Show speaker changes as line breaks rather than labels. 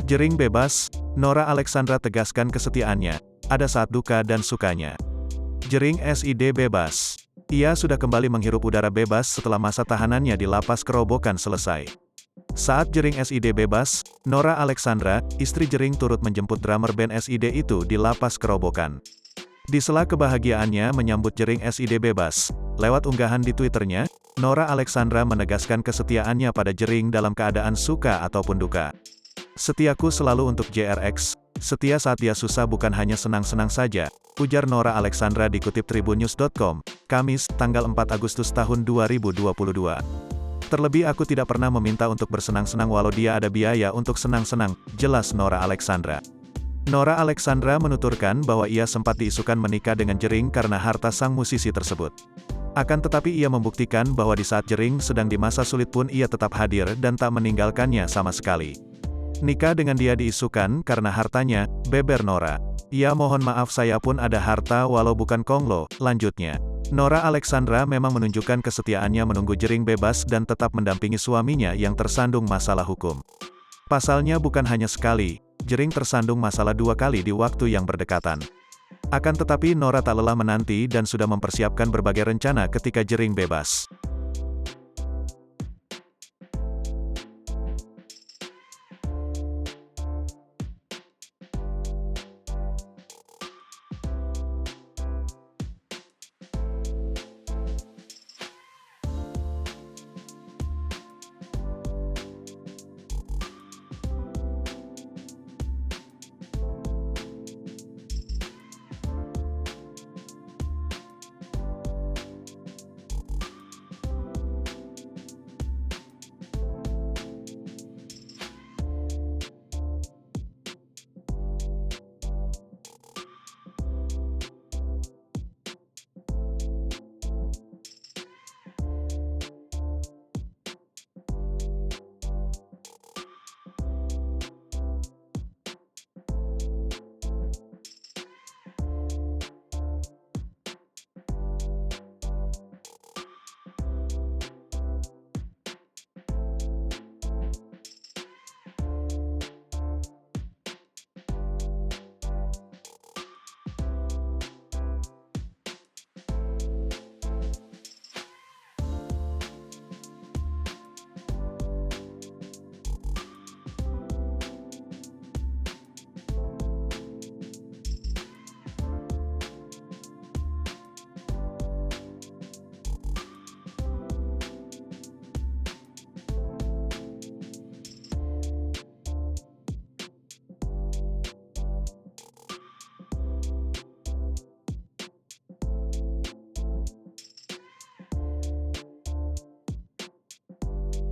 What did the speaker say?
Jering bebas, Nora Alexandra tegaskan kesetiaannya, ada saat duka dan sukanya. Jering SID bebas. Ia sudah kembali menghirup udara bebas setelah masa tahanannya di lapas Kerobokan selesai. Saat Jering SID bebas, Nora Alexandra, istri Jering turut menjemput drummer band SID itu di lapas Kerobokan. Di sela kebahagiaannya menyambut Jering SID bebas, lewat unggahan di Twitternya, Nora Alexandra menegaskan kesetiaannya pada Jering dalam keadaan suka ataupun duka. "Setiaku selalu untuk JRX, setia saat dia susah bukan hanya senang-senang saja," ujar Nora Alexandra dikutip tribunnews.com, Kamis, tanggal 4 Agustus tahun 2022. "Terlebih aku tidak pernah meminta untuk bersenang-senang walau dia ada biaya untuk senang-senang," jelas Nora Alexandra. Nora Alexandra menuturkan bahwa ia sempat diisukan menikah dengan Jering karena harta sang musisi tersebut. Akan tetapi ia membuktikan bahwa di saat Jering sedang di masa sulit pun ia tetap hadir dan tak meninggalkannya sama sekali. "Nikah dengan dia diisukan karena hartanya," beber Nora. "Ya mohon maaf saya pun ada harta walau bukan konglo," lanjutnya. Nora Alexandra memang menunjukkan kesetiaannya menunggu Jering bebas dan tetap mendampingi suaminya yang tersandung masalah hukum. Pasalnya bukan hanya sekali, Jering tersandung masalah 2 kali di waktu yang berdekatan. Akan tetapi Nora tak lelah menanti dan sudah mempersiapkan berbagai rencana ketika Jering bebas.